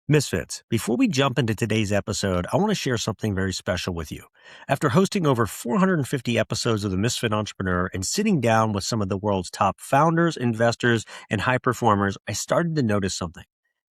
Misfits, before we jump into today's episode, I want to share something very special with you. After hosting over 450 episodes of The Misfit Entrepreneur and sitting down with some of the world's top founders, investors, and high performers, I started to notice something.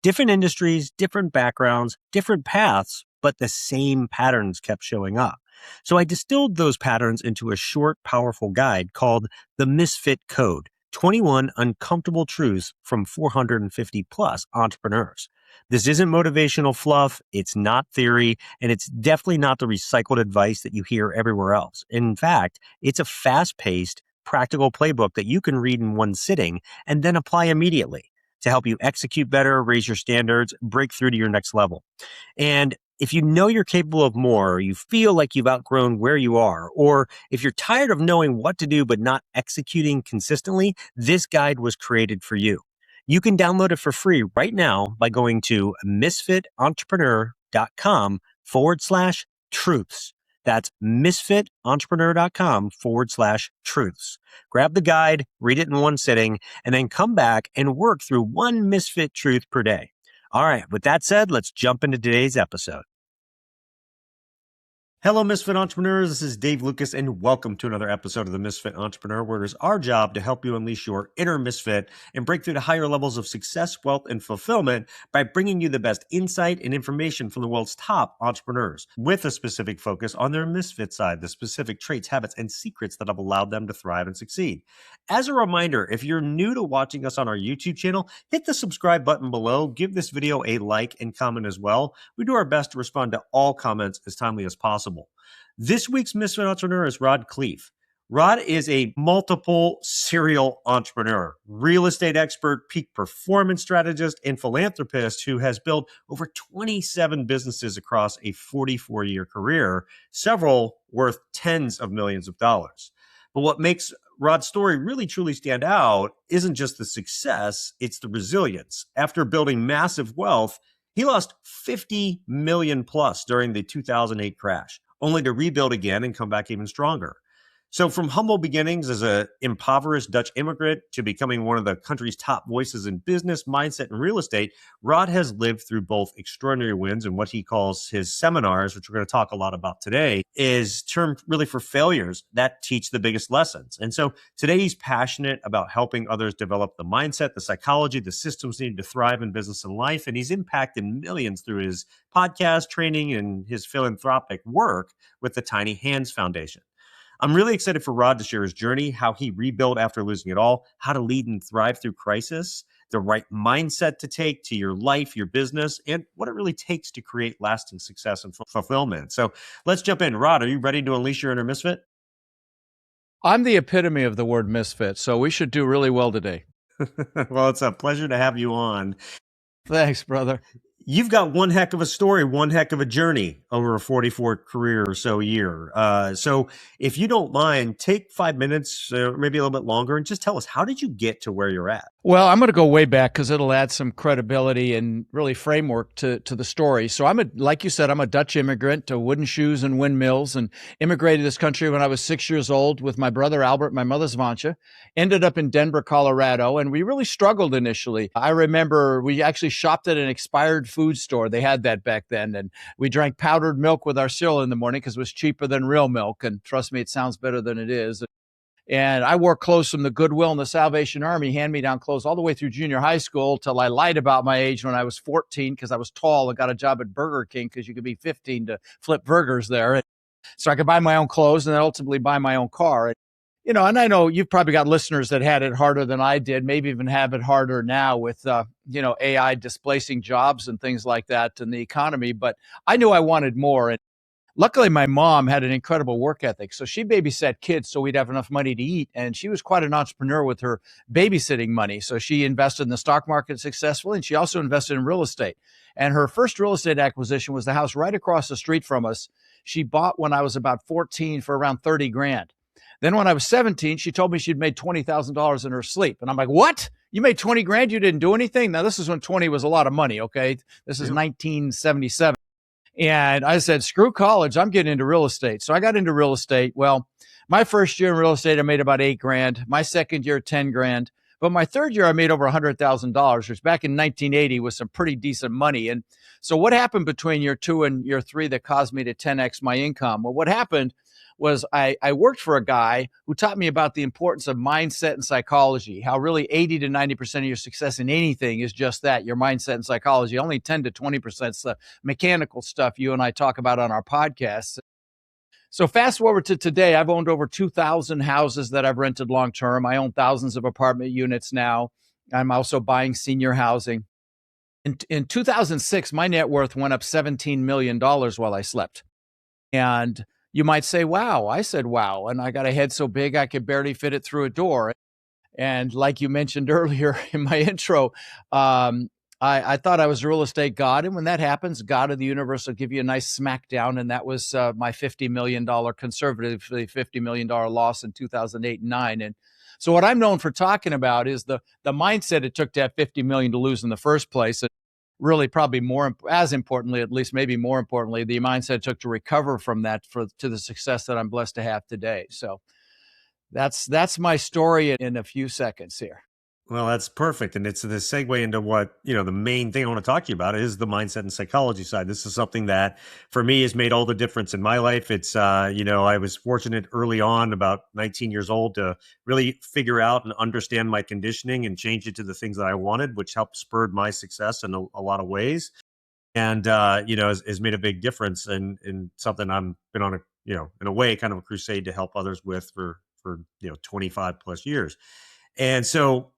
Different industries, different backgrounds, different paths, but the same patterns kept showing up. So I distilled those patterns into a short, powerful guide called The Misfit Code: 21 Uncomfortable Truths from 450 plus entrepreneurs. This isn't motivational fluff, it's not theory, and it's definitely not the recycled advice that you hear everywhere else. In fact, it's a fast-paced, practical playbook that you can read in one sitting and then apply immediately to help you execute better, raise your standards, break through to your next level. And if you know you're capable of more, or you feel like you've outgrown where you are, or if you're tired of knowing what to do but not executing consistently, this guide was created for you. You can download it for free right now by going to misfitentrepreneur.com/truths. That's misfitentrepreneur.com/truths. Grab the guide, read it in one sitting, and then come back and work through one misfit truth per day. All right, with that said, let's jump into today's episode. Hello, Misfit Entrepreneurs. This is Dave Lukas, and welcome to another episode of the Misfit Entrepreneur, where it is our job to help you unleash your inner misfit and break through to higher levels of success, wealth, and fulfillment by bringing you the best insight and information from the world's top entrepreneurs, with a specific focus on their misfit side, the specific traits, habits, and secrets that have allowed them to thrive and succeed. As a reminder, if you're new to watching us on our YouTube channel, hit the subscribe button below, give this video a like and comment as well. We do our best to respond to all comments as timely as possible. This week's Misfit Entrepreneur is Rod Khleif. Rod is a multiple serial entrepreneur, real estate expert, peak performance strategist, and philanthropist who has built over 27 businesses across a 44-year career, several worth tens of millions of dollars. But what makes Rod's story really truly stand out isn't just the success, it's the resilience. After building massive wealth, he lost 50 million plus during the 2008 crash, only to rebuild again and come back even stronger. So from humble beginnings as an impoverished Dutch immigrant to becoming one of the country's top voices in business, mindset, and real estate, Rod has lived through both extraordinary wins and what he calls his seminars, which we're going to talk a lot about today, is termed really for failures that teach the biggest lessons. And so today he's passionate about helping others develop the mindset, the psychology, the systems needed to thrive in business and life. And he's impacted millions through his podcast training and his philanthropic work with the Tiny Hands Foundation. I'm really excited for Rod to share his journey, how he rebuilt after losing it all, how to lead and thrive through crisis, the right mindset to take to your life, your business, and what it really takes to create lasting success and fulfillment. So let's jump in. Rod, are you ready to unleash your inner misfit? I'm the epitome of the word misfit, so we should do really well today. Well, it's a pleasure to have you on. Thanks, brother. You've got one heck of a story, one heck of a journey over a 44 career or so year. So if you don't mind, take 5 minutes, maybe a little bit longer, and just tell us, how did you get to where you're at? Well, I'm going to go way back because it'll add some credibility and really framework to the story. So like you said, I'm a Dutch immigrant to wooden shoes and windmills, and immigrated to this country when I was 6 years old with my brother Albert, my mother Svantje. Ended up in Denver, Colorado, and we really struggled initially. I remember we actually shopped at an expired food store. They had that back then, and we drank powdered milk with our cereal in the morning because it was cheaper than real milk. And trust me, it sounds better than it is. And I wore clothes from the Goodwill and the Salvation Army, hand-me-down clothes, all the way through junior high school till I lied about my age when I was 14 because I was tall and got a job at Burger King because you could be 15 to flip burgers there. So I could buy my own clothes and then ultimately buy my own car. And I know you've probably got listeners that had it harder than I did, maybe even have it harder now with, AI displacing jobs and things like that in the economy. But I knew I wanted more. And luckily, my mom had an incredible work ethic. So she babysat kids so we'd have enough money to eat. And she was quite an entrepreneur with her babysitting money. So she invested in the stock market successfully, and she also invested in real estate. And her first real estate acquisition was the house right across the street from us. She bought when I was about 14 for around 30 grand. Then when I was 17, she told me she'd made $20,000 in her sleep. And I'm like, what? You made 20 grand? You didn't do anything? Now, this is when 20 was a lot of money, okay? This is 1977. And I said, screw college. I'm getting into real estate. So I got into real estate. Well, my first year in real estate, I made about 8 grand. My second year, 10 grand. But my third year, I made over $100,000, which back in 1980 was some pretty decent money. And so what happened between year two and year three that caused me to 10X my income? Well, what happened was I worked for a guy who taught me about the importance of mindset and psychology, how really 80 to 90% of your success in anything is just that, your mindset and psychology. Only 10 to 20% is the mechanical stuff you and I talk about on our podcasts. So fast forward to today, I've owned over 2,000 houses that I've rented long term. I own thousands of apartment units now. I'm also buying senior housing. In 2006, my net worth went up $17 million while I slept. And you might say, wow. I said, wow. And I got a head so big I could barely fit it through a door. And like you mentioned earlier in my intro, I thought I was a real estate god. And when that happens, God of the universe will give you a nice smackdown. And that was my $50 million, conservatively $50 million loss in 2008 and 9. And so what I'm known for talking about is the mindset it took to have 50 million to lose in the first place. And really probably more, as importantly, at least maybe more importantly, the mindset it took to recover from that to the success that I'm blessed to have today. So that's my story in a few seconds here. Well, that's perfect. And it's the segue into what, the main thing I want to talk to you about is the mindset and psychology side. This is something that for me has made all the difference in my life. It's, I was fortunate early on, about 19 years old, to really figure out and understand my conditioning and change it to the things that I wanted, which helped spurred my success in a lot of ways. And, has made a big difference in something I'm been on in a way, kind of a crusade to help others with for 25 plus years. And so,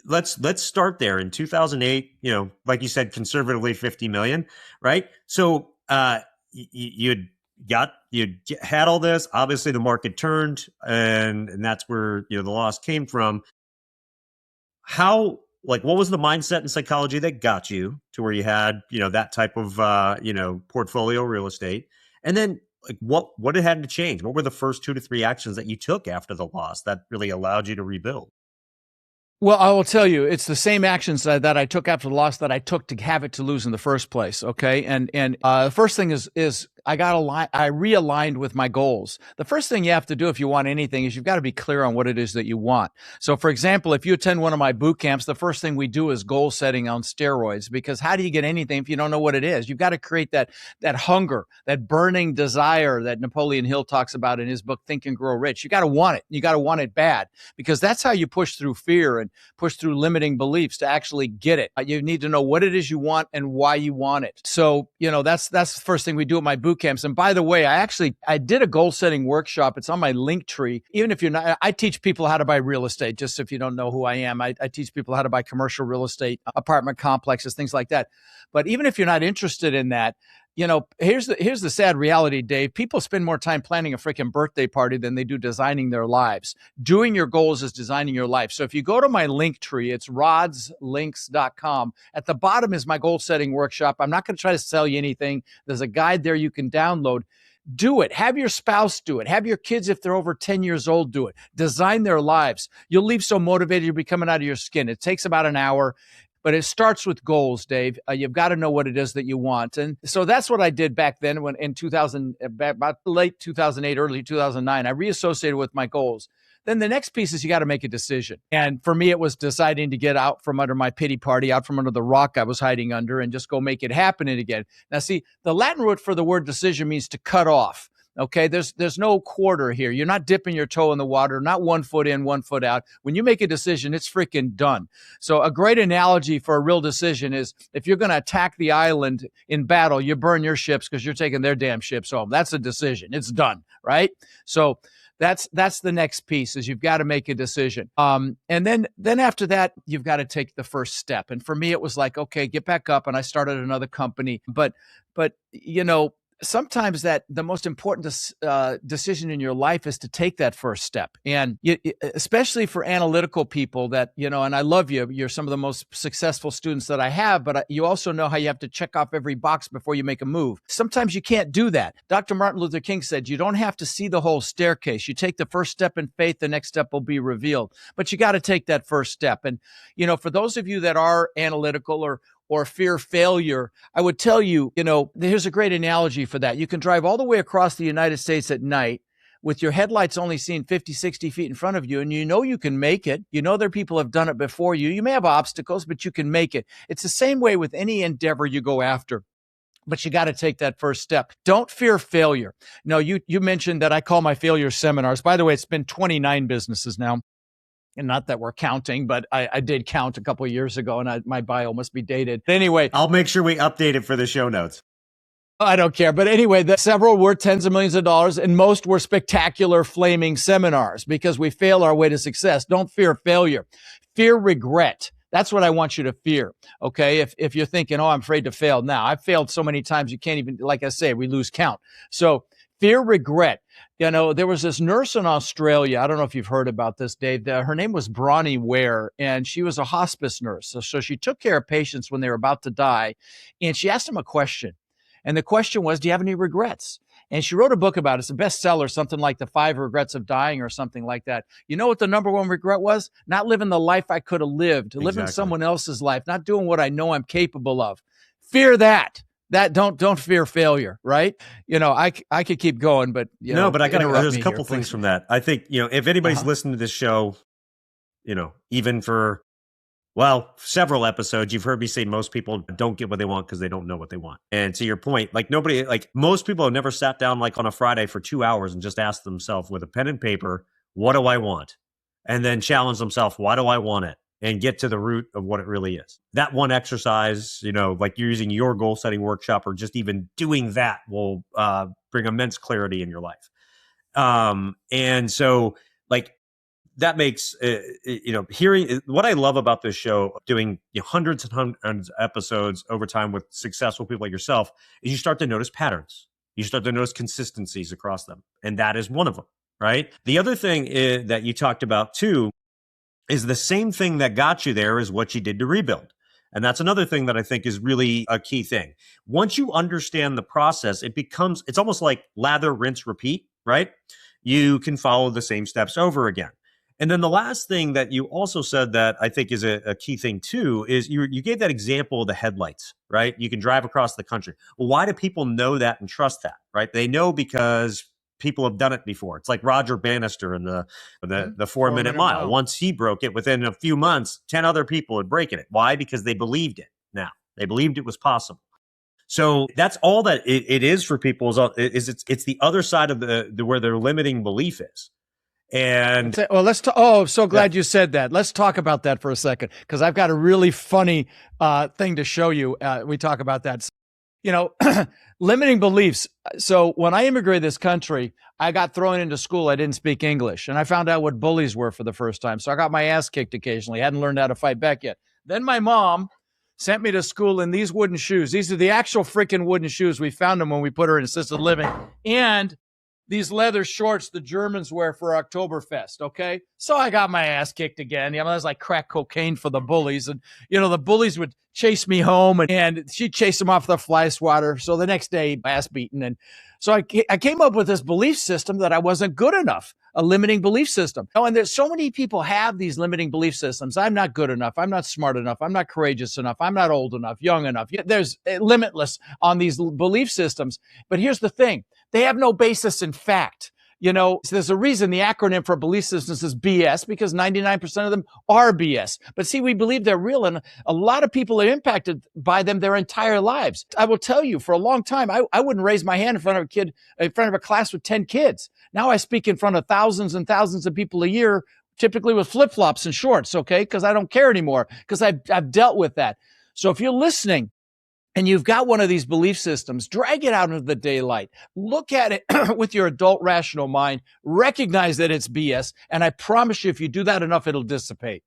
let's start there. In 2008, like you said, conservatively 50 million, right? So you had all this. Obviously, the market turned, and that's where the loss came from. What was the mindset and psychology that got you to where you had that type of portfolio real estate, and then what it had to change? What were the first 2 to 3 actions that you took after the loss that really allowed you to rebuild? Well, I will tell you, it's the same actions that I took after the loss that I took to have it to lose in the first place. Okay, and the first thing is I realigned with my goals. The first thing you have to do if you want anything is you've got to be clear on what it is that you want. So, for example, if you attend one of my boot camps, the first thing we do is goal setting on steroids, because how do you get anything if you don't know what it is? You've got to create that hunger, that burning desire that Napoleon Hill talks about in his book Think and Grow Rich. You got to want it. You got to want it bad, because that's how you push through fear and push through limiting beliefs to actually get it. You need to know what it is you want and why you want it. So, that's the first thing we do at my boot camps. And by the way, I did a goal setting workshop. It's on my link tree. Even if you're not, I teach people how to buy real estate. Just if you don't know who I am, I teach people how to buy commercial real estate, apartment complexes, things like that. But even if you're not interested in that, here's the sad reality, Dave. People spend more time planning a freaking birthday party than they do designing their lives. Doing your goals is designing your life. So if you go to my link tree, it's rodslinks.com. At the bottom is my goal setting workshop. I'm not going to try to sell you anything. There's a guide there you can download. Do it. Have your spouse do it. Have your kids, if they're over 10 years old, do it. Design their lives. You'll leave so motivated, you'll be coming out of your skin. It takes about an hour. But it starts with goals, Dave. You've got to know what it is that you want. And so that's what I did back then when in about late 2008, early 2009, I reassociated with my goals. Then the next piece is you got to make a decision. And for me, it was deciding to get out from under my pity party, out from under the rock I was hiding under, and just go make it happen again. Now, see, the Latin root for the word decision means to cut off. Okay, there's no quarter here. You're not dipping your toe in the water, not 1 foot in, 1 foot out. When you make a decision, it's freaking done. So a great analogy for a real decision is if you're going to attack the island in battle, you burn your ships because you're taking their damn ships home. That's a decision. It's done, right? So that's the next piece is you've got to make a decision. And then after that, you've got to take the first step. And for me, it was like, okay, get back up. And I started another company. But sometimes that the most important decision in your life is to take that first step. And especially for analytical people that, and I love you, you're some of the most successful students that I have, but you also know how you have to check off every box before you make a move. Sometimes you can't do that. Dr. Martin Luther King said, you don't have to see the whole staircase. You take the first step in faith, the next step will be revealed, but you got to take that first step. And, for those of you that are analytical or fear failure, I would tell you, here's a great analogy for that. You can drive all the way across the United States at night with your headlights only seeing 50, 60 feet in front of you, and you know you can make it. You know there are people have done it before you. You may have obstacles, but you can make it. It's the same way with any endeavor you go after. But you got to take that first step. Don't fear failure. No, you mentioned that I call my failure seminars. By the way, it's been 29 businesses now. And not that we're counting, but I did count a couple of years ago, and my bio must be dated. Anyway, I'll make sure we update it for the show notes. I don't care. But anyway, several were tens of millions of dollars, and most were spectacular, flaming seminars because we fail our way to success. Don't fear failure. Fear regret. That's what I want you to fear. Okay. If you're thinking, oh, I'm afraid to fail. Now, I've failed so many times, you can't even, like I say, we lose count. So fear regret. There was this nurse in Australia. I don't know if you've heard about this, Dave. Her name was Bronnie Ware, and she was a hospice nurse. So she took care of patients when they were about to die, and she asked them a question. And the question was, do you have any regrets? And she wrote a book about it. It's a bestseller, something like The 5 Regrets of Dying or something like that. You know what the number one regret was? Not living the life I could have lived, living someone else's life, not doing what I know I'm capable of. Fear that. Don't fear failure, right? I could keep going, but but there's a couple things from that. I think, if anybody's listening to this show, even for several episodes, you've heard me say most people don't get what they want because they don't know what they want. And to your point, most people have never sat down on a Friday for 2 hours and just asked themselves with a pen and paper, what do I want? And then challenge themselves, why do I want it? And get to the root of what it really is. That one exercise, like you're using your goal setting workshop or just even doing that will bring immense clarity in your life. And so that makes, hearing what I love about this show, doing hundreds and hundreds of episodes over time with successful people like yourself, is you start to notice patterns. You start to notice consistencies across them. And that is one of them, right? The other thing that you talked about too is the same thing that got you there is what you did to rebuild. And that's another thing that I think is really a key thing. Once you understand the process, it's almost like lather, rinse, repeat, right? You can follow the same steps over again. And then the last thing that you also said that I think is a key thing too is you gave that example of the headlights, right? You can drive across the country. Well, why do people know that and trust that, right? They know because people have done it before. It's like Roger Bannister in the 4-minute mile. Once he broke it, within a few months, 10 other people had broken it. Why? Because they believed it. Now they believed it was possible. So that's all that it is for people. It's the other side of the where their limiting belief is. And let's talk. Oh, so glad you said that. Let's talk about that for a second, because I've got a really funny thing to show you. We talk about that. Limiting beliefs. So when I immigrated this country, I got thrown into school. I didn't speak English, and I found out what bullies were for the first time. So I got my ass kicked occasionally. I hadn't learned how to fight back yet. Then my mom sent me to school in these wooden shoes. These are the actual freaking wooden shoes. We found them when we put her in assisted living. And these leather shorts the Germans wear for Oktoberfest, okay? So I got my ass kicked again. That was like crack cocaine for the bullies. And, the bullies would chase me home, and she'd chase them off the fly swatter. So the next day, ass beaten. And so I came up with this belief system that I wasn't good enough, a limiting belief system. And there's so many people have these limiting belief systems. I'm not good enough. I'm not smart enough. I'm not courageous enough. I'm not old enough, young enough. There's limitless on these belief systems. But here's the thing. They have no basis in fact. So there's a reason the acronym for belief systems is BS, because 99% of them are BS. But see, we believe they're real, and a lot of people are impacted by them their entire lives. I will tell you, for a long time, I wouldn't raise my hand in front of a class with 10 kids. Now I speak in front of thousands and thousands of people a year, typically with flip-flops and shorts, okay? Because I don't care anymore, because I've dealt with that. So if you're listening, and you've got one of these belief systems, drag it out into the daylight. Look at it with your adult rational mind. Recognize that it's BS. And I promise you, if you do that enough, it'll dissipate.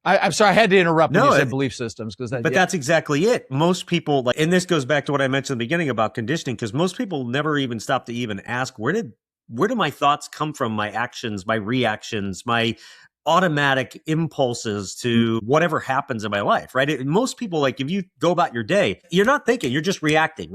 I'm sorry, I had to interrupt when you said belief systems. That's exactly it. Most people, and this goes back to what I mentioned in the beginning about conditioning, because most people never even stop to even ask, where do my thoughts come from, my actions, my reactions, my automatic impulses to whatever happens in my life, right? Most people, if you go about your day, you're not thinking, you're just reacting.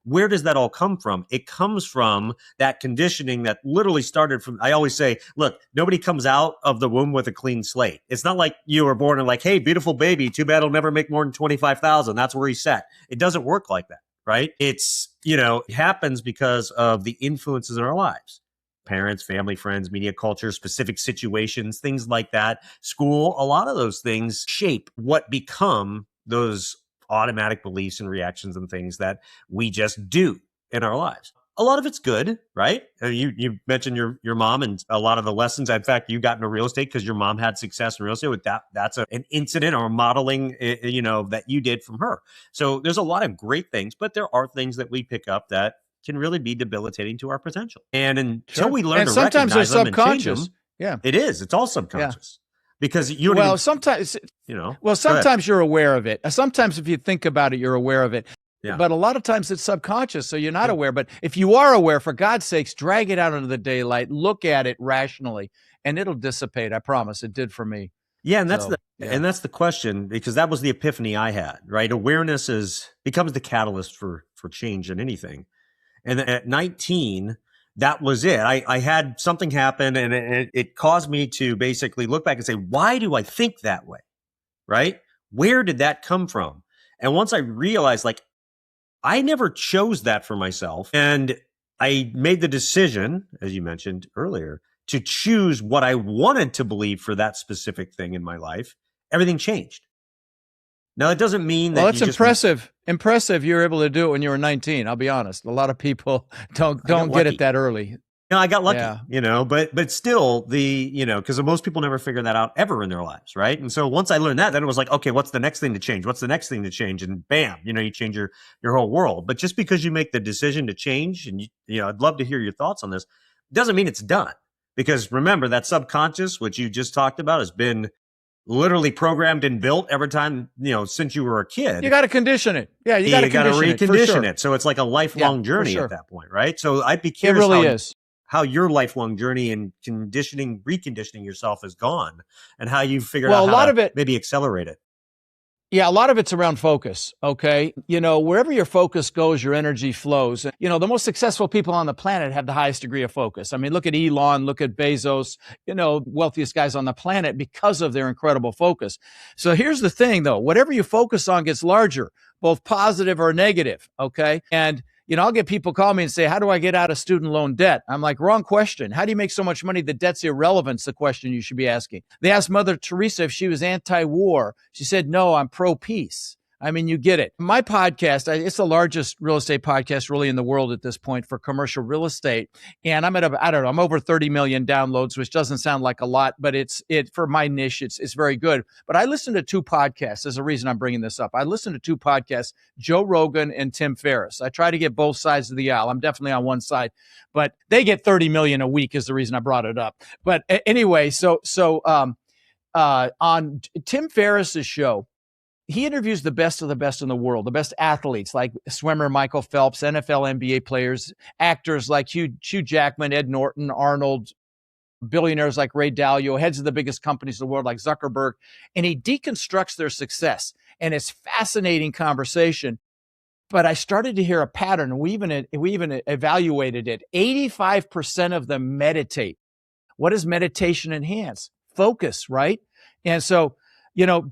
Where does that all come from? It comes from that conditioning that literally started from, I always say, look, nobody comes out of the womb with a clean slate. It's not like you were born and hey, beautiful baby, too bad he'll never make more than 25,000. That's where he's set. It doesn't work like that, right? It's, it happens because of the influences in our lives. parents, family, friends, media culture, specific situations, things like that. School, a lot of those things shape what become those automatic beliefs and reactions and things that we just do in our lives. A lot of it's good, right? You mentioned your mom and a lot of the lessons. In fact, you got into real estate because your mom had success in real estate. With that's an incident or modeling, that you did from her. So there's a lot of great things, but there are things that we pick up that can really be debilitating to our potential. And until we learn and to sometimes they're recognize them and change subconscious. them, Yeah. it is. It's all subconscious because you don't Well, even, sometimes you know. Well, Go ahead. sometimes you're aware of it. Sometimes if you think about it, you're aware of it. Yeah. But a lot of times it's subconscious, so you're not aware. But if you are aware, for God's sakes, drag it out into the daylight, look at it rationally, and it'll dissipate. I promise. It did for me. Yeah, and So, that's the question, because that was the epiphany I had, right? Awareness becomes the catalyst for change in anything. And at 19, that was it. I had something happen, and it caused me to basically look back and say, why do I think that way? Right? Where did that come from? And once I realized, like, I never chose that for myself, and I made the decision, as you mentioned earlier, to choose what I wanted to believe for that specific thing in my life, everything changed. Now, it doesn't mean that. Well, it's impressive. Impressive you're able to do it when you were 19. I'll be honest. A lot of people don't get it that early. No, I got lucky, but still because most people never figure that out ever in their lives, right? And so once I learned that, then it was like, okay, what's the next thing to change? What's the next thing to change? And bam, you change your whole world. But just because you make the decision to change, and I'd love to hear your thoughts on this, doesn't mean it's done. Because remember, that subconscious, which you just talked about, has been literally programmed and built every time, since you were a kid. You got to condition it. Yeah, you got to recondition it. So it's like a lifelong journey at that point, right? So I'd be curious. It really is. How your lifelong journey and reconditioning yourself has gone, and how you figured out how a lot to of it, maybe accelerate it. Yeah, a lot of it's around focus, okay? Wherever your focus goes, your energy flows. The most successful people on the planet have the highest degree of focus. I mean, look at Elon, look at Bezos, wealthiest guys on the planet because of their incredible focus. So here's the thing, though. Whatever you focus on gets larger, both positive or negative, okay? And I'll get people call me and say, how do I get out of student loan debt? I'm like, wrong question. How do you make so much money that debt's irrelevant? It's the question you should be asking. They asked Mother Teresa if she was anti-war. She said, no, I'm pro-peace. I mean, you get it. My podcast, it's the largest real estate podcast really in the world at this point for commercial real estate. And I'm I'm over 30 million downloads, which doesn't sound like a lot, but it's for my niche, it's very good. But I listen to two podcasts. There's a reason I'm bringing this up. I listen to two podcasts, Joe Rogan and Tim Ferriss. I try to get both sides of the aisle. I'm definitely on one side, but they get 30 million a week is the reason I brought it up. But anyway, so on Tim Ferriss's show, he interviews the best of the best in the world, the best athletes like swimmer Michael Phelps, NFL, NBA players, actors like Hugh Jackman, Ed Norton, Arnold, billionaires like Ray Dalio, heads of the biggest companies in the world like Zuckerberg, and he deconstructs their success. And it's fascinating conversation. But I started to hear a pattern, and we even evaluated it. 85% of them meditate. What does meditation enhance? Focus, right? And so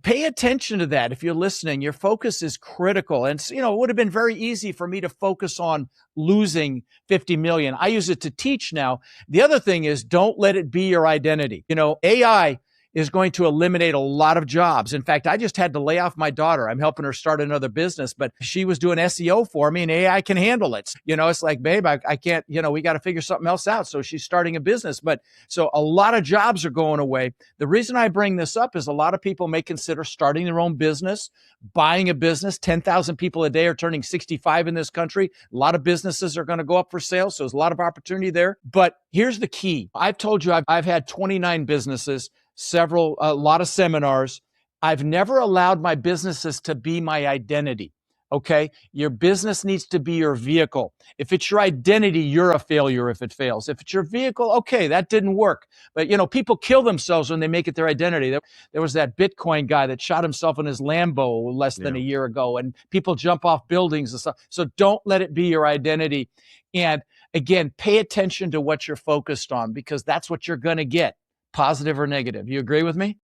pay attention to that. If you're listening, your focus is critical. And, it would have been very easy for me to focus on losing 50 million. I use it to teach now. The other thing is don't let it be your identity. AI is going to eliminate a lot of jobs. In fact, I just had to lay off my daughter. I'm helping her start another business, but she was doing SEO for me and AI can handle it. It's like, babe, I can't, we got to figure something else out. So she's starting a business. But so a lot of jobs are going away. The reason I bring this up is a lot of people may consider starting their own business, buying a business. 10,000 people a day are turning 65 in this country. A lot of businesses are going to go up for sale. So there's a lot of opportunity there. But here's the key. I've told you I've had 29 businesses, a lot of seminars. I've never allowed my businesses to be my identity. Okay. Your business needs to be your vehicle. If it's your identity, you're a failure if it fails. If it's your vehicle, okay, that didn't work. But people kill themselves when they make it their identity. There was that Bitcoin guy that shot himself in his Lambo less than a year ago, and people jump off buildings and stuff. So don't let it be your identity. And again, pay attention to what you're focused on, because that's what you're going to get. Positive or negative. You agree with me?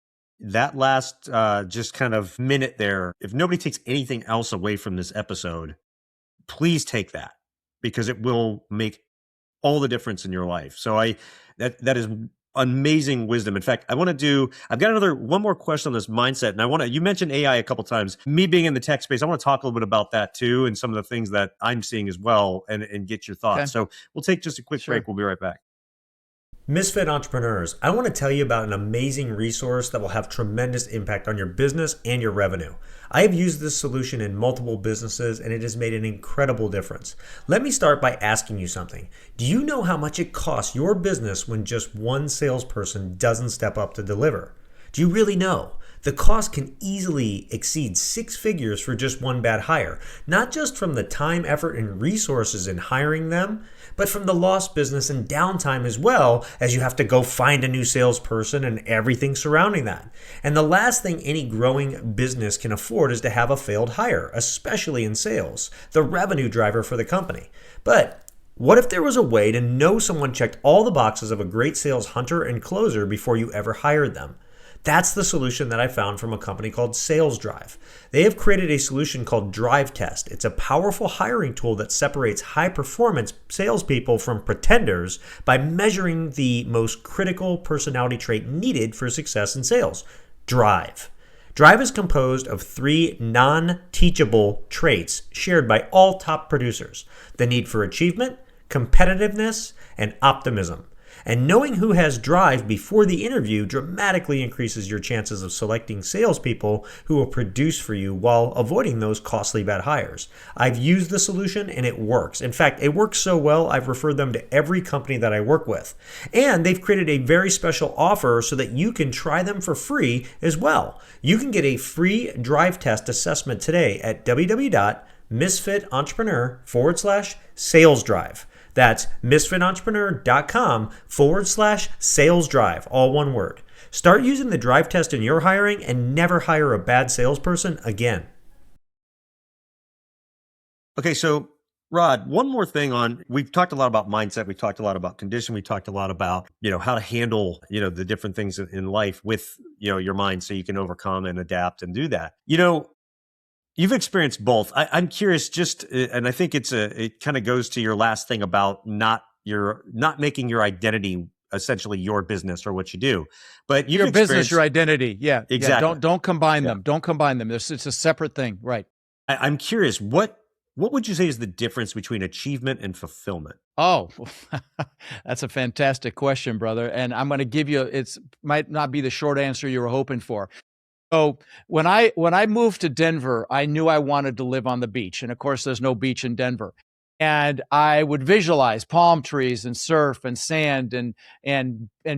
That last just kind of minute there, if nobody takes anything else away from this episode, please take that, because it will make all the difference in your life. So that is amazing wisdom. In fact, I've got one more question on this mindset. And you mentioned AI a couple times. Me being in the tech space, I want to talk a little bit about that too, and some of the things that I'm seeing as well, and get your thoughts. Okay. So we'll take just a quick break. We'll be right back. Misfit entrepreneurs, I want to tell you about an amazing resource that will have tremendous impact on your business and your revenue. I have used this solution in multiple businesses and it has made an incredible difference. Let me start by asking you something. Do you know how much it costs your business when just one salesperson doesn't step up to deliver? Do you really know? The cost can easily exceed 6 figures for just one bad hire, not just from the time, effort, and resources in hiring them, but from the lost business and downtime as well, as you have to go find a new salesperson and everything surrounding that. And the last thing any growing business can afford is to have a failed hire, especially in sales, the revenue driver for the company. But what if there was a way to know someone checked all the boxes of a great sales hunter and closer before you ever hired them? That's the solution that I found from a company called Sales Drive. They have created a solution called Drive Test. It's a powerful hiring tool that separates high-performance salespeople from pretenders by measuring the most critical personality trait needed for success in sales: drive. Drive is composed of 3 non-teachable traits shared by all top producers: the need for achievement, competitiveness, and optimism. And knowing who has drive before the interview dramatically increases your chances of selecting salespeople who will produce for you while avoiding those costly bad hires. I've used the solution and it works. In fact, it works so well, I've referred them to every company that I work with. And they've created a very special offer so that you can try them for free as well. You can get a free drive test assessment today at www.misfitentrepreneur.com/sales drive. That's misfitentrepreneur.com/sales drive, all one word. Start using the drive test in your hiring and never hire a bad salesperson again. Okay, so Rod, one more thing we've talked a lot about mindset. We've talked a lot about condition. We talked a lot about, how to handle, the different things in life with, your mind so you can overcome and adapt and do that. You've experienced both. I'm curious, and I think it kind of goes to your last thing about not making your identity essentially your business or what you do, but your business, your identity. Yeah, exactly. Yeah, don't combine them. Don't combine them. It's a separate thing, right? I'm curious, what would you say is the difference between achievement and fulfillment? Oh, that's a fantastic question, brother. And I'm going to give you. Might not be the short answer you were hoping for. So when I moved to Denver, I knew I wanted to live on the beach. And of course, there's no beach in Denver. And I would visualize palm trees and surf and sand and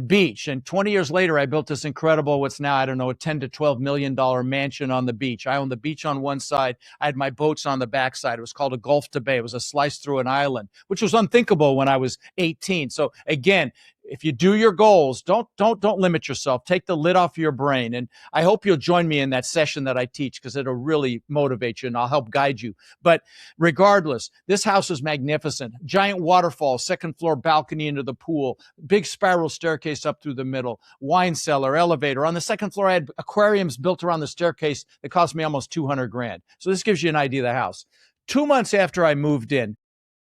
beach. And 20 years later, I built this incredible, what's now, I don't know, a $10 to $12 million mansion on the beach. I owned the beach on one side. I had my boats on the backside. It was called a Gulf to Bay. It was a slice through an island, which was unthinkable when I was 18. So again, if you do your goals, don't limit yourself. Take the lid off your brain. And I hope you'll join me in that session that I teach, because it'll really motivate you and I'll help guide you. But regardless, this house is magnificent. Giant waterfall, second floor balcony into the pool, big spiral staircase up through the middle, wine cellar, elevator. On the second floor, I had aquariums built around the staircase that cost me almost $200,000. So this gives you an idea of the house. 2 months after I moved in,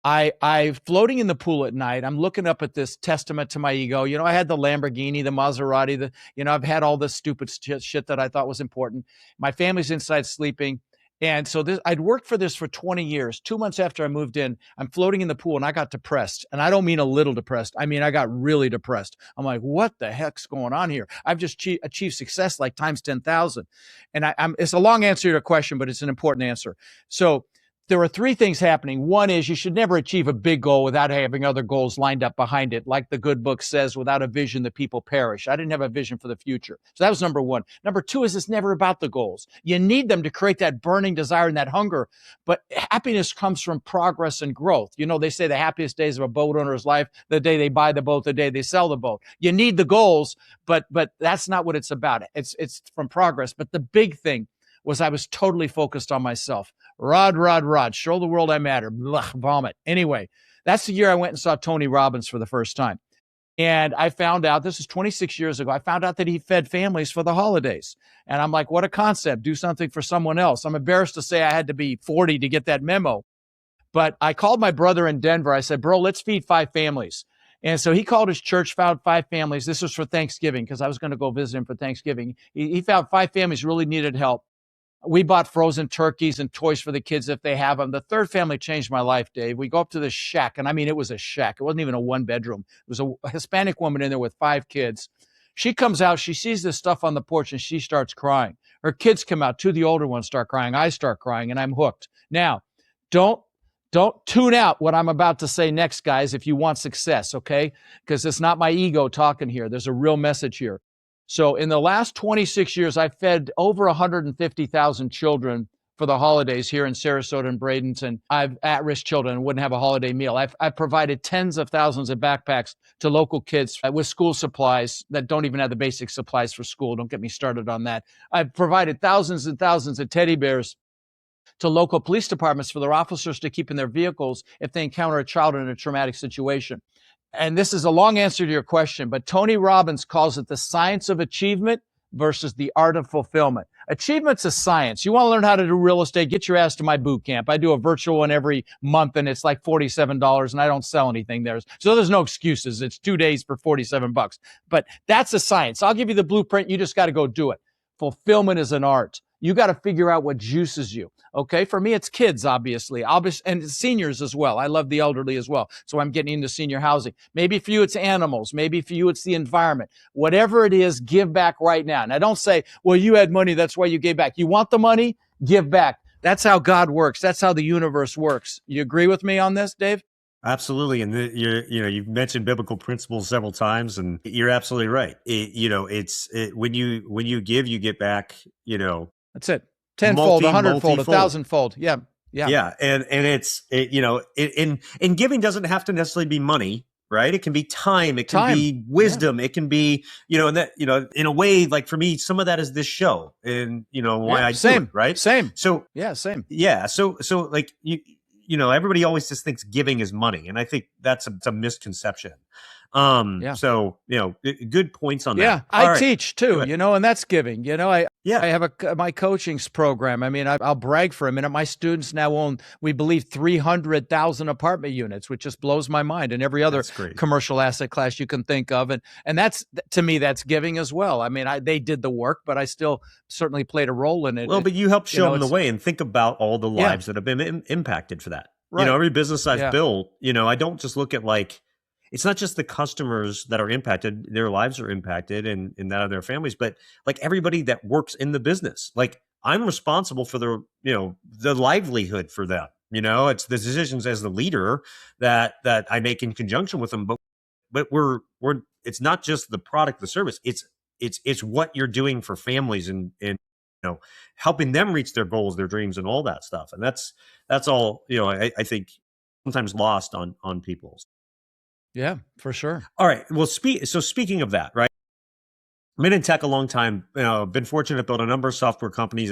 I floating in the pool at night. I'm looking up at this testament to my ego. I had the Lamborghini, the Maserati, I've had all this stupid shit that I thought was important. My family's inside sleeping. And so I'd worked for this for 20 years. 2 months after I moved in, I'm floating in the pool and I got depressed. And I don't mean a little depressed. I mean, I got really depressed. I'm like, what the heck's going on here? I've just achieved success like times 10,000. And it's a long answer to your question, but it's an important answer. So there are 3 things happening. One is you should never achieve a big goal without having other goals lined up behind it. Like the good book says, without a vision, the people perish. I didn't have a vision for the future. So that was number 1. Number 2 is it's never about the goals. You need them to create that burning desire and that hunger. But happiness comes from progress and growth. They say the happiest days of a boat owner's life, the day they buy the boat, the day they sell the boat. You need the goals, but that's not what it's about. It's from progress. But the big thing was I was totally focused on myself. Rod, show the world I matter. Blah, vomit. Anyway, that's the year I went and saw Tony Robbins for the first time. And I found out, this is 26 years ago, I found out that he fed families for the holidays. And I'm like, what a concept. Do something for someone else. I'm embarrassed to say I had to be 40 to get that memo. But I called my brother in Denver. I said, bro, let's feed 5 families. And so he called his church, found 5 families. This was for Thanksgiving because I was going to go visit him for Thanksgiving. He found 5 families really needed help. We bought frozen turkeys and toys for the kids if they have them. The 3rd family changed my life, Dave. We go up to this shack, and I mean, it was a shack. It wasn't even a 1-bedroom. It was a Hispanic woman in there with 5 kids. She comes out, she sees this stuff on the porch, and she starts crying. Her kids come out. 2 of the older ones start crying. I start crying, and I'm hooked. Now, don't tune out what I'm about to say next, guys, if you want success, okay? Because it's not my ego talking here. There's a real message here. So in the last 26 years, I fed over 150,000 children for the holidays here in Sarasota and Bradenton. I've at-risk children wouldn't have a holiday meal. I've provided tens of thousands of backpacks to local kids with school supplies that don't even have the basic supplies for school. Don't get me started on that. I've provided thousands and thousands of teddy bears to local police departments for their officers to keep in their vehicles if they encounter a child in a traumatic situation. And this is a long answer to your question, but Tony Robbins calls it the science of achievement versus the art of fulfillment. Achievement's a science. You want to learn how to do real estate, get your ass to my boot camp. I do a virtual one every month, and it's like $47, and I don't sell anything there. So there's no excuses. It's 2 days for $47. But that's a science. I'll give you the blueprint. You just got to go do it. Fulfillment is an art. You got to figure out what juices you. Okay. For me, it's kids, obviously, and seniors as well. I love the elderly as well. So I'm getting into senior housing. Maybe for you, it's animals. Maybe for you, it's the environment. Whatever it is, give back right now. And I don't say, well, you had money. That's why you gave back. You want the money? Give back. That's how God works. That's how the universe works. You agree with me on this, Dave? Absolutely, and you've mentioned biblical principles several times, and you're absolutely right. When you give, you get back. That's it. Tenfold, 100-fold, 1,000-fold. Yeah. And giving doesn't have to necessarily be money, right? It can be time. It can be wisdom. Yeah. It can be, in a way, like for me, some of that is this show, and why I do it, right? Same. So same. Yeah. So like everybody always just thinks giving is money, and I think that's a misconception. So good points on that. Yeah, I teach too, and that's giving. I have my coaching program. I mean, I'll brag for a minute. My students now own, we believe, 300,000 apartment units, which just blows my mind, and every other commercial asset class you can think of, and that's, to me, that's giving as well. I mean, they did the work, but I still certainly played a role in it. Well, but you helped show them the way, and think about all the lives that have been impacted for that. Right. Every business I've built, I don't just look at it's not just the customers that are impacted, their lives are impacted and that of their families, but like everybody that works in the business. Like I'm responsible for the livelihood for them. It's the decisions as the leader that I make in conjunction with them. But we're it's not just the product, the service. It's what you're doing for families and helping them reach their goals, their dreams, and all that stuff. And that's all, I think sometimes lost on people. Yeah, for sure. All right. Well, speaking of that, right? I've been in tech a long time. Been fortunate to build a number of software companies,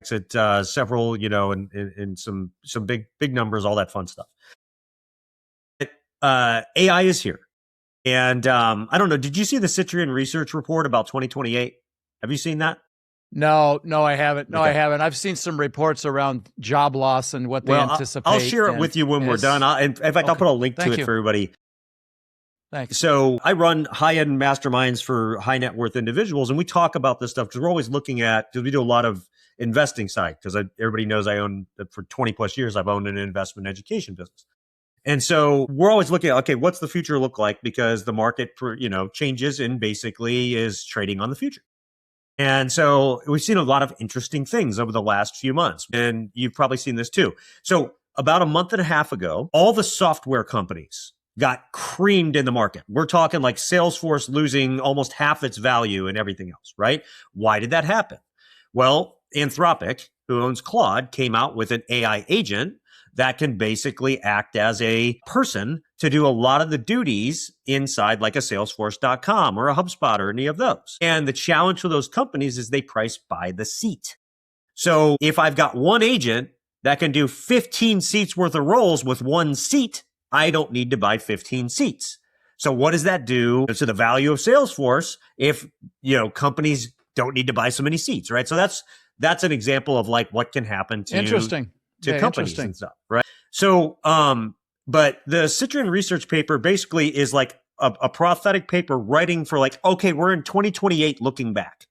exit several, and some big numbers, all that fun stuff. AI is here, and I don't know. Did you see the Citrian research report about 2028? Have you seen that? No, I haven't. I haven't. I've seen some reports around job loss and what they anticipate. I'll share it with you when we're done. In fact, I'll put a link to it for everybody. Thanks. So I run high-end masterminds for high net worth individuals, and we talk about this stuff because we're always looking at, because we do a lot of investing side, because everybody knows I own, for 20 plus years, I've owned an investment education business. And so we're always looking at, okay, what's the future look like? Because the market, changes and basically is trading on the future. And so we've seen a lot of interesting things over the last few months, and you've probably seen this too. So about a month and a half ago, all the software companies got creamed in the market. We're talking like Salesforce losing almost half its value and everything else, right? Why did that happen? Well, Anthropic, who owns Claude, came out with an AI agent that can basically act as a person to do a lot of the duties inside like a Salesforce.com or a HubSpot or any of those. And the challenge for those companies is they price by the seat. So if I've got one agent that can do 15 seats worth of roles with one seat, I don't need to buy 15 seats. So what does that do to the value of Salesforce if, companies don't need to buy so many seats, right? So that's an example of like what can happen to companies and stuff, right? So, but the Citroen research paper basically is like a prophetic paper writing for like, okay, we're in 2028 looking back,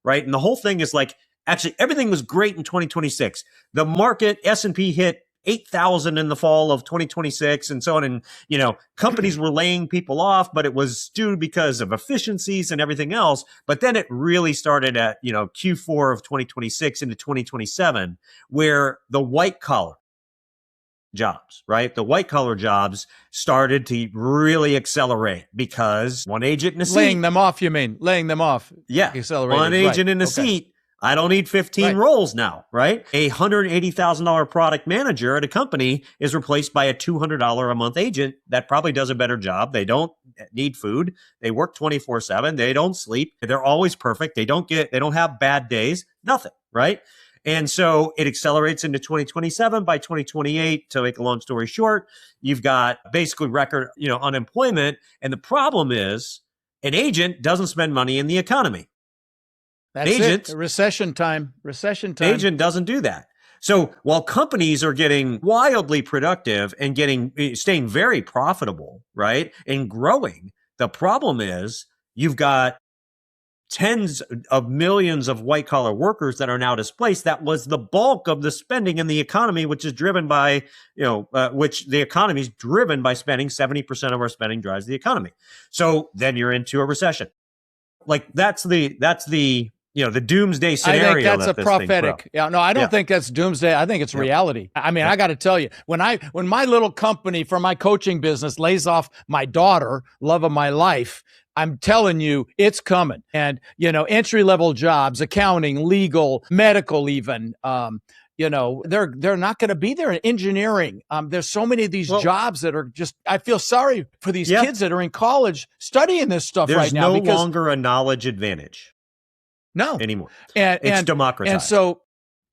right? And the whole thing is like, actually, everything was great in 2026. The market, S&P hit 8,000 in the fall of 2026 and so on. And, companies were laying people off, but it was due because of efficiencies and everything else. But then it really started at, Q4 of 2026 into 2027, where the white collar jobs, right? The white collar jobs started to really accelerate because one agent in a seat. Laying them off, you mean? Laying them off. Yeah. Accelerated. One agent in a seat. I don't need 15 roles now, right? A $180,000 product manager at a company is replaced by a $200 a month agent that probably does a better job. They don't need food. They work 24/7. They don't sleep. They're always perfect. They don't have bad days, nothing, right? And so it accelerates into 2027. By 2028, to make a long story short, you've got basically record, unemployment. And the problem is an agent doesn't spend money in the economy. That's it. Recession time. Agent doesn't do that. So while companies are getting wildly productive and staying very profitable, right, and growing, the problem is you've got tens of millions of white collar workers that are now displaced. That was the bulk of the spending in the economy, which is driven by, which the economy is driven by spending. 70% of our spending drives the economy. So then you're into a recession. Like that's the doomsday scenario. I think that's a prophetic. Yeah, no, I don't think that's doomsday. I think it's reality. I mean, I got to tell you, when my little company for my coaching business lays off my daughter, love of my life, I'm telling you, it's coming. And, entry-level jobs, accounting, legal, medical even, they're not going to be there in engineering. There's so many of these jobs that are just, I feel sorry for these kids that are in college studying this stuff right now. There's no longer a knowledge advantage. No. Anymore. It's democratized. And so,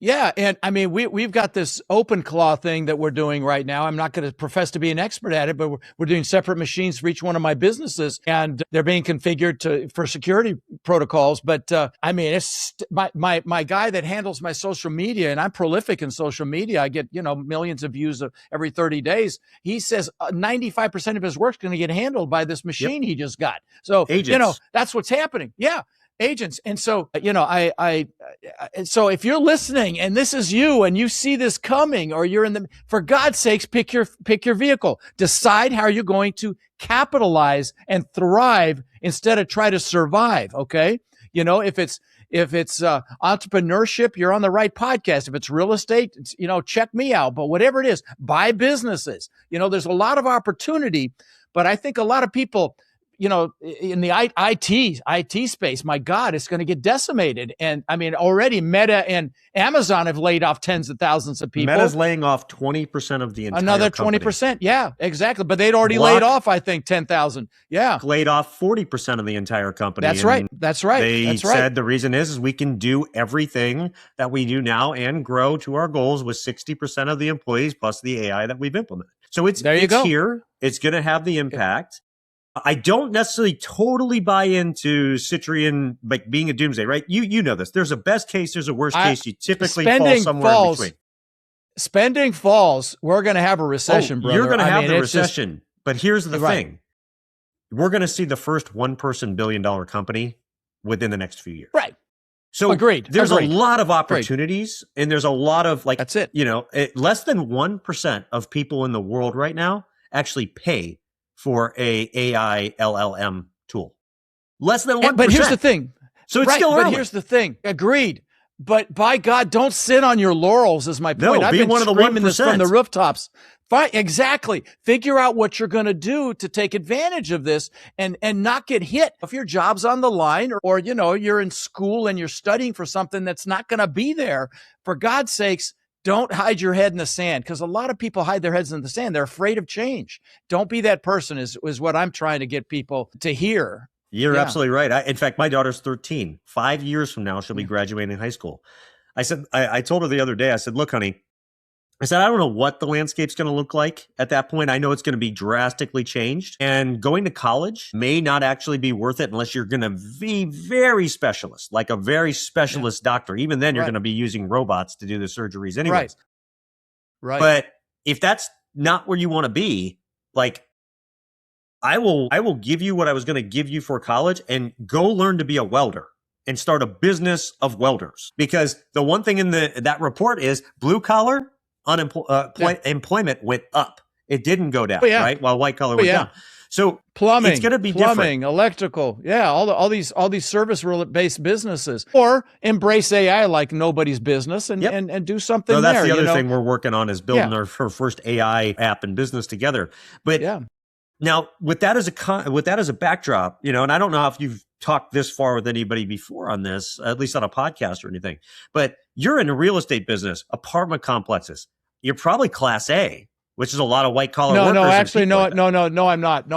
and I mean, we've got this open claw thing that we're doing right now. I'm not going to profess to be an expert at it, but we're doing separate machines for each one of my businesses, and they're being configured for security protocols. But I mean, it's my guy that handles my social media, and I'm prolific in social media. I get millions of views every 30 days. He says 95% of his work's going to get handled by this machine he just got. So agents. That's what's happening. Yeah. Agents. And so, so if you're listening and this is you and you see this coming, or you're for God's sakes, pick your vehicle, decide how you're going to capitalize and thrive instead of try to survive. Okay. If it's entrepreneurship, you're on the right podcast. If it's real estate, check me out. But whatever it is, buy businesses. There's a lot of opportunity, but I think a lot of people, in the IT space, my God, it's going to get decimated. And I mean, already Meta and Amazon have laid off tens of thousands of people. Meta's laying off 20% of the entire Another 20%. Company. Yeah, exactly. But they'd already laid off, I think, 10,000. Yeah. Laid off 40% of the entire company. That's right. That's right. They said the reason is we can do everything that we do now and grow to our goals with 60% of the employees plus the AI that we've implemented. So it's here. It's going to have the impact. I don't necessarily totally buy into Citroen like being a doomsday, right? You know this. There's a best case, there's a worst case. You typically fall somewhere in between. Spending falls. We're going to have a recession, brother. You're going to have the recession. But here's the thing. We're going to see the first one-person billion-dollar company within the next few years. Right. So there's a lot of opportunities, and there's a lot of that's it. Less than 1% of people in the world right now actually pay for a AI LLM tool. Less than 1%. But here's the thing. So it's still early. But here's the thing. Agreed. But by God, don't sit on your laurels is my point. No, I've be been one of the screaming 1%. this from the rooftops. Fine, exactly. Figure out what you're going to do to take advantage of this and not get hit. If your job's on the line or you're in school and you're studying for something that's not going to be there, for God's sakes, don't hide your head in the sand, because a lot of people hide their heads in the sand. They're afraid of change. Don't be that person is what I'm trying to get people to hear. You're absolutely right. In fact, my daughter's 13. 5 years from now, she'll be graduating high school. I told her the other day, I said, look, honey, I said, I don't know what the landscape's going to look like at that point. I know it's going to be drastically changed. And going to college may not actually be worth it unless you're going to be very specialist, like a very specialist doctor. Even then, you're going to be using robots to do the surgeries anyways. Right. But if that's not where you want to be, like I will give you what I was going to give you for college and go learn to be a welder and start a business of welders. Because the one thing in that report is blue collar employment went up. It didn't go down, right? While white collar went down. So plumbing, it's going to be different. electrical, all these service-based businesses, or embrace AI like nobody's business and do something. So that's there, the other thing we're working on is building our first AI app and business together. But now with that as a backdrop, and I don't know if you've talked this far with anybody before on this, at least on a podcast or anything, but you're in a real estate business, apartment complexes. You're probably class A, which is a lot of white collar workers. No, actually, no, like I'm not. No,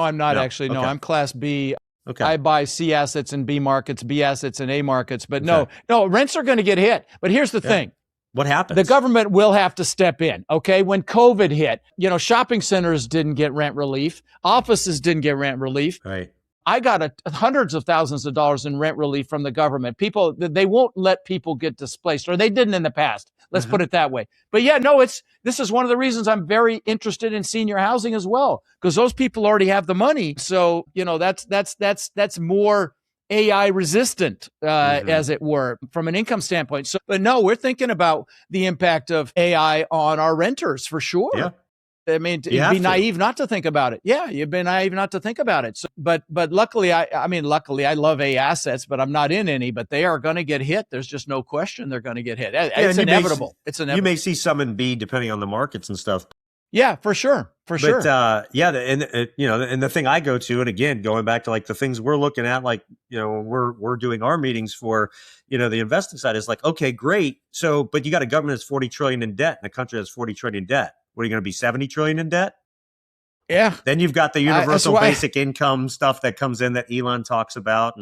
I'm not no. actually. No, Okay. I'm class B. Okay. I buy C assets in B markets, B assets in A markets. But no, rents are going to get hit. But here's the thing. What happens? The government will have to step in, okay? When COVID hit, shopping centers didn't get rent relief. Offices didn't get rent relief. Right. I got hundreds of thousands of dollars in rent relief from the government. People, they won't let people get displaced, or they didn't in the past. Let's put it that way. But this is one of the reasons I'm very interested in senior housing as well, because those people already have the money. So, that's more AI resistant, as it were, from an income standpoint. So, but no, we're thinking about the impact of AI on our renters for sure. Yeah. I mean, you'd be naive not to think about it. Yeah, you've been naive not to think about it. So, but luckily, I love A assets, but I'm not in any. But they are going to get hit. There's just no question they're going to get hit. It's inevitable. It's inevitable. You may see some in B depending on the markets and stuff. Yeah, for sure. And the thing I go to, and again, going back to like the things we're looking at, like, we're doing our meetings for, the investing side is like, okay, great. So, but you got a government that's 40 trillion in debt and a country that's 40 trillion in debt. What are you going to be 70 trillion in debt? Yeah. Then you've got the universal basic income stuff that comes in that Elon talks about.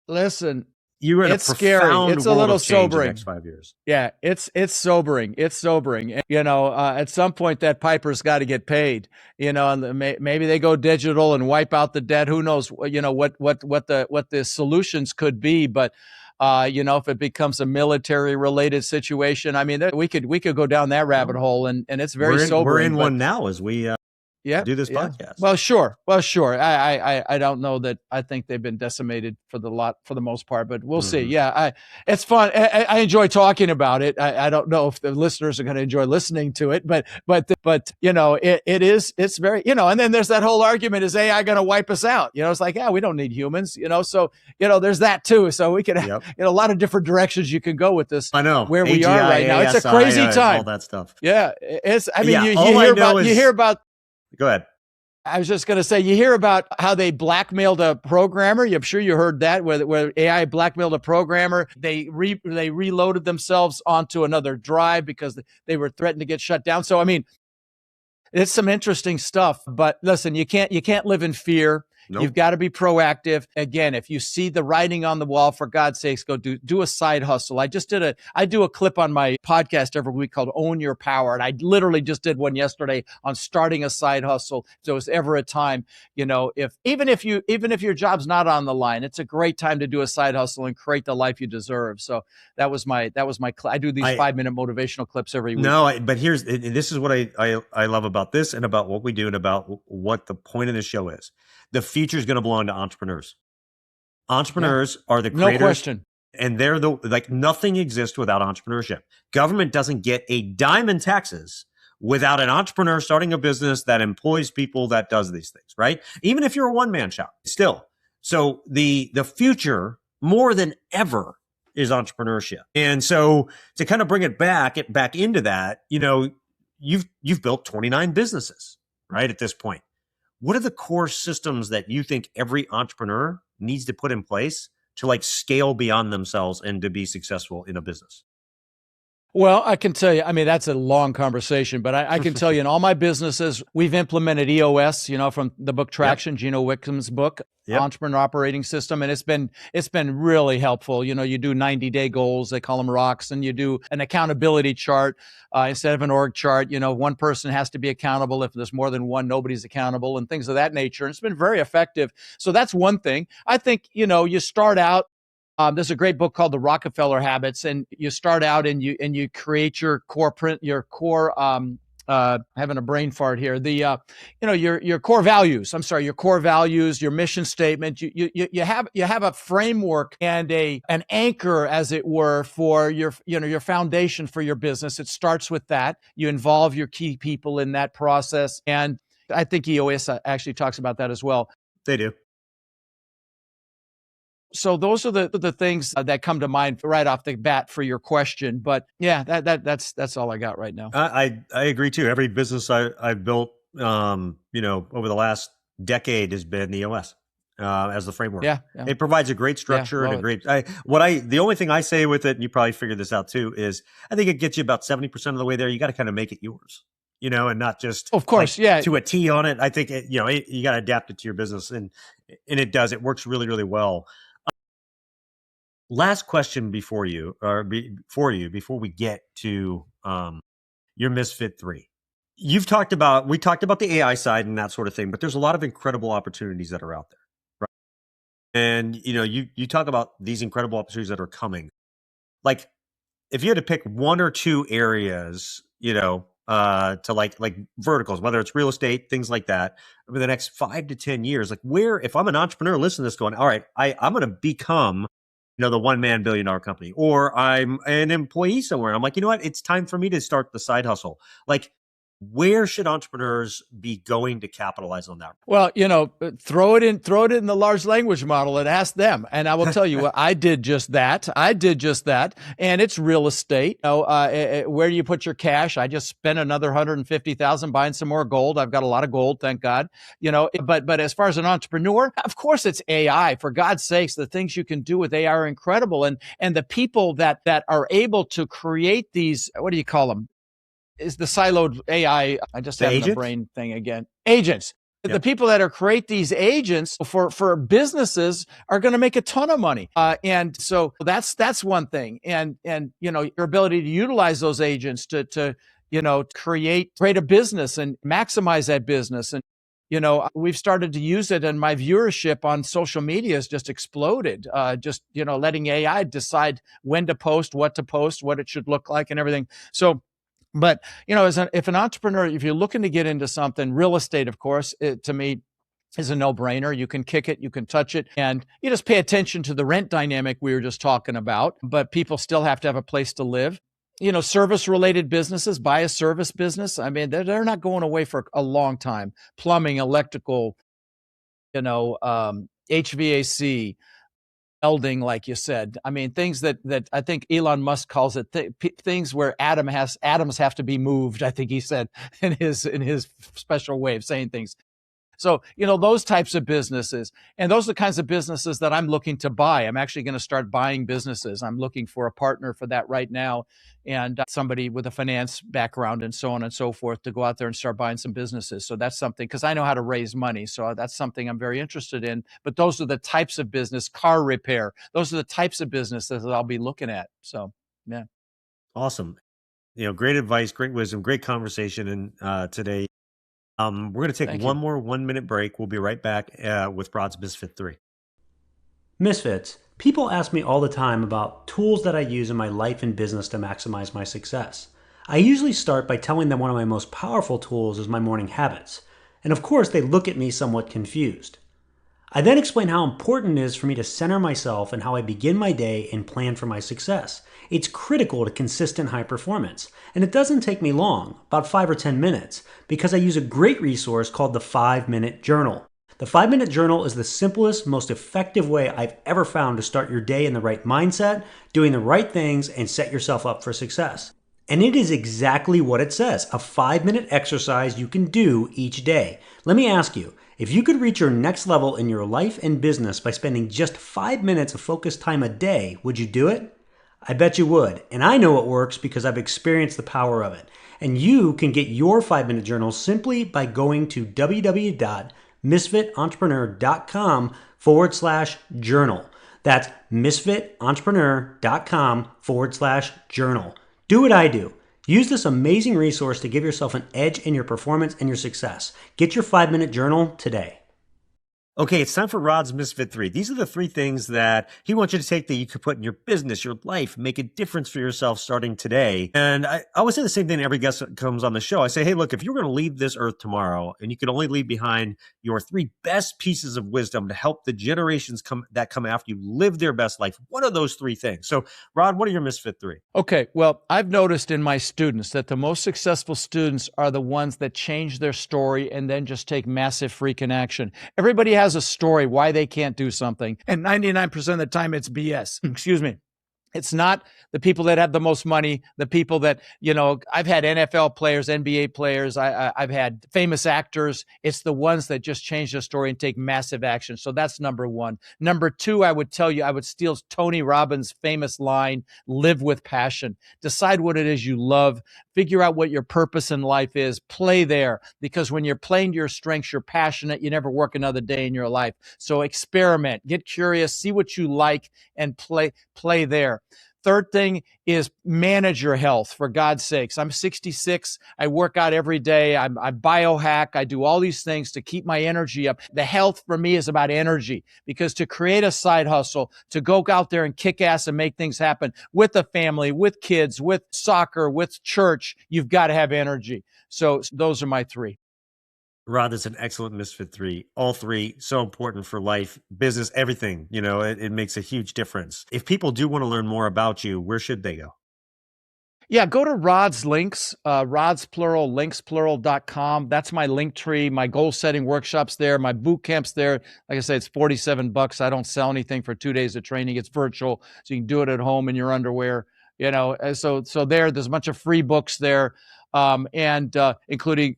Listen, you're in it's a scary. It's a little sobering. The next 5 years. Yeah, it's sobering. It's sobering. At some point that piper's got to get paid. And maybe they go digital and wipe out the debt. Who knows? What the solutions could be, but. If it becomes a military related situation, I mean, we could go down that rabbit hole, and it's very sobering. We're in one now as we do this podcast. Well, sure. I don't know that. I think they've been decimated for the most part, but we'll see. Yeah, it's fun. I enjoy talking about it. I don't know if the listeners are going to enjoy listening to it, but it's very, and then there's that whole argument, is AI going to wipe us out? It's like, we don't need humans, so, there's that too. So we could, a lot of different directions you can go with this. I know where we are right now. It's a crazy time. All that stuff. Yeah. You hear about, go ahead. I was just going to say, you hear about how they blackmailed a programmer. I'm sure you heard that, where AI blackmailed a programmer. They reloaded themselves onto another drive because they were threatened to get shut down. So, I mean, it's some interesting stuff. But listen, you can't live in fear. Nope. You've got to be proactive. Again, if you see the writing on the wall, for God's sakes, go do a side hustle. I do a clip on my podcast every week called Own Your Power. And I literally just did one yesterday on starting a side hustle. So it's ever a time, even if your job's not on the line, it's a great time to do a side hustle and create the life you deserve. So that was my I do these 5-minute motivational clips every week. But this is what I love about this and about what we do and about what the point of the show is. The future is going to belong to entrepreneurs. Entrepreneurs are the creators. No question. And they're nothing exists without entrepreneurship. Government doesn't get a dime in taxes without an entrepreneur starting a business that employs people that does these things, right? Even if you're a one-man shop, still. So the future, more than ever, is entrepreneurship. And so to kind of bring it back into that, you've built 29 businesses, right, at this point. What are the core systems that you think every entrepreneur needs to put in place to scale beyond themselves and to be successful in a business? Well, I can tell you, I mean, that's a long conversation, but I can tell you in all my businesses, we've implemented EOS, from the book Traction, Gino Wickham's book, Entrepreneur Operating System. And it's been really helpful. You do 90-day goals, they call them rocks, and you do an accountability chart instead of an org chart. One person has to be accountable. If there's more than one, nobody's accountable, and things of that nature. And it's been very effective. So that's one thing. I think, you start out. There's a great book called The Rockefeller Habits, and you start out and you create your core having a brain fart here. Your core values. I'm sorry, your core values, your mission statement. You have a framework and an anchor, as it were, for your foundation for your business. It starts with that. You involve your key people in that process, and I think EOS actually talks about that as well. They do. So those are the things that come to mind right off the bat for your question. But yeah, that's all I got right now. I agree too. Every business I've built, over the last decade has been EOS as the framework. Yeah. It provides a great structure and a great. The only thing I say with it, and you probably figured this out too, is I think it gets you about 70% of the way there. You got to kind of make it yours, and not just of course, to a T on it. I think you got to adapt it to your business, and it does. It works really, really well. Last question before we get to your Misfit 3. We talked about the AI side and that sort of thing, but there's a lot of incredible opportunities that are out there, right? And you talk about these incredible opportunities that are coming. Like, if you had to pick one or two areas, to like verticals, whether it's real estate, things like that, over the next 5 to 10 years, like where, if I'm an entrepreneur listening to this going, all right, I'm going to become the $1 man billion-dollar company, or I'm an employee somewhere. And I'm like, you know what? It's time for me to start the side hustle. Like, where should entrepreneurs be going to capitalize on that? Well, throw it in the large language model and ask them. And I will tell you what, I did just that. And it's real estate. Where do you put your cash? I just spent another $150,000 buying some more gold. I've got a lot of gold, thank God. But as far as an entrepreneur, of course it's AI. For God's sakes, the things you can do with AI are incredible. And the people that are able to create these, what do you call them? Is the siloed AI. I just had a brain thing again. Agents. Yep. The people that create these agents for businesses are going to make a ton of money. And so that's one thing. And your ability to utilize those agents to create a business and maximize that business. And we've started to use it, and my viewership on social media has just exploded. Letting AI decide when to post, what it should look like, and everything. So. But, if an entrepreneur, if you're looking to get into something, real estate, of course, to me is a no-brainer. You can kick it, you can touch it, and you just pay attention to the rent dynamic we were just talking about. But people still have to have a place to live. Service-related businesses, buy a service business. I mean, they're not going away for a long time. Plumbing, electrical, HVAC, welding, like you said. I mean, things that I think Elon Musk calls it things where atoms have to be moved. I think he said in his special way of saying things. So, those types of businesses, and those are the kinds of businesses that I'm looking to buy. I'm actually going to start buying businesses. I'm looking for a partner for that right now, and somebody with a finance background and so on and so forth to go out there and start buying some businesses. So that's something, because I know how to raise money. So that's something I'm very interested in. But those are the types of business, car repair. Those are the types of businesses that I'll be looking at. So, yeah. Awesome. Great advice, great wisdom, great conversation today. We're going to take one more 1-minute break. We'll be right back with Rod's Misfit 3. Misfits. People ask me all the time about tools that I use in my life and business to maximize my success. I usually start by telling them one of my most powerful tools is my morning habits. And of course, they look at me somewhat confused. I then explain how important it is for me to center myself and how I begin my day and plan for my success. It's critical to consistent high performance. And it doesn't take me long, about 5 or 10 minutes, because I use a great resource called the 5-Minute Journal. The 5-Minute Journal is the simplest, most effective way I've ever found to start your day in the right mindset, doing the right things, and set yourself up for success. And it is exactly what it says, a 5-minute exercise you can do each day. Let me ask you, if you could reach your next level in your life and business by spending just 5 minutes of focused time a day, would you do it? I bet you would. And I know it works because I've experienced the power of it. And you can get your 5-minute journal simply by going to www.misfitentrepreneur.com/journal. That's misfitentrepreneur.com/journal. Do what I do. Use this amazing resource to give yourself an edge in your performance and your success. Get your 5-minute journal today. Okay, it's time for Rod's Misfit 3. These are the 3 things that he wants you to take that you could put in your business, your life, make a difference for yourself starting today. And I always say the same thing to every guest that comes on the show. I say, hey, look, if you're going to leave this earth tomorrow and you can only leave behind your 3 best pieces of wisdom to help the generations that come after you live their best life, what are those 3 things? So, Rod, what are your Misfit 3? Okay, well, I've noticed in my students that the most successful students are the ones that change their story and then just take massive freaking action. Everybody has a story why they can't do something, and 99% of the time it's BS. Excuse me. It's not the people that have the most money, the people that, I've had NFL players, NBA players, I've had famous actors. It's the ones that just change their story and take massive action. So that's number 1. Number 2, I would steal Tony Robbins' famous line, live with passion. Decide what it is you love. Figure out what your purpose in life is. Play there, because when you're playing to your strengths, you're passionate. You never work another day in your life. So experiment, get curious, see what you like, and play there. Third thing is manage your health, for God's sakes. I'm 66. I work out every day. I biohack. I do all these things to keep my energy up. The health for me is about energy, because to create a side hustle, to go out there and kick ass and make things happen with a family, with kids, with soccer, with church, you've got to have energy. So those are my 3. Rod, that's an excellent Misfit 3. All 3, so important for life, business, everything. It makes a huge difference. If people do want to learn more about you, where should they go? Yeah, go to Rod's links, Rod's plural, links plural.com. That's my link tree, my goal setting workshops there, my boot camps there. Like I said, it's $47. I don't sell anything for 2 days of training. It's virtual, so you can do it at home in your underwear. So there's a bunch of free books there, and including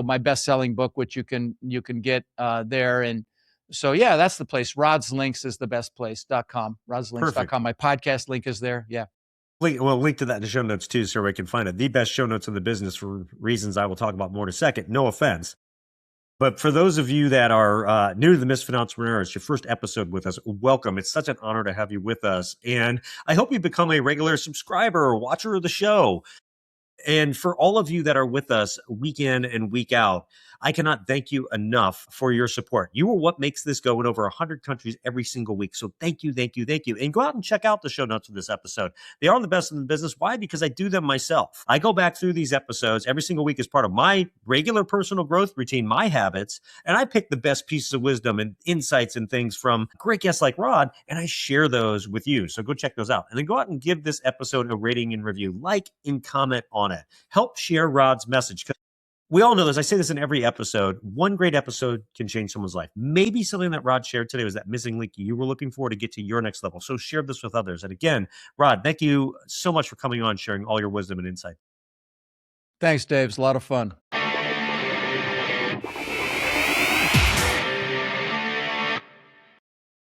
my best-selling book, which you can get there. And so yeah, that's the place. Rod's links is the best place.com. Rodslinks.com. My podcast link is there. Yeah. We'll link to that in the show notes too, so everybody can find it. The best show notes in the business, for reasons I will talk about more in a second. No offense. But for those of you that are new to the Misfit Entrepreneur, it's your first episode with us, welcome. It's such an honor to have you with us. And I hope you become a regular subscriber or watcher of the show. And for all of you that are with us week in and week out, I cannot thank you enough for your support. You are what makes this go in over 100 countries every single week. So thank you, thank you, thank you. And go out and check out the show notes of this episode. They are the best in the business. Why? Because I do them myself. I go back through these episodes every single week as part of my regular personal growth routine, my habits, and I pick the best pieces of wisdom and insights and things from great guests like Rod, and I share those with you. So go check those out. And then go out and give this episode a rating and review, like and comment on it. Help share Rod's message. We all know this. I say this in every episode. One great episode can change someone's life. Maybe something that Rod shared today was that missing link you were looking for to get to your next level. So share this with others. And again, Rod, thank you so much for coming on, sharing all your wisdom and insight. Thanks, Dave. It's a lot of fun.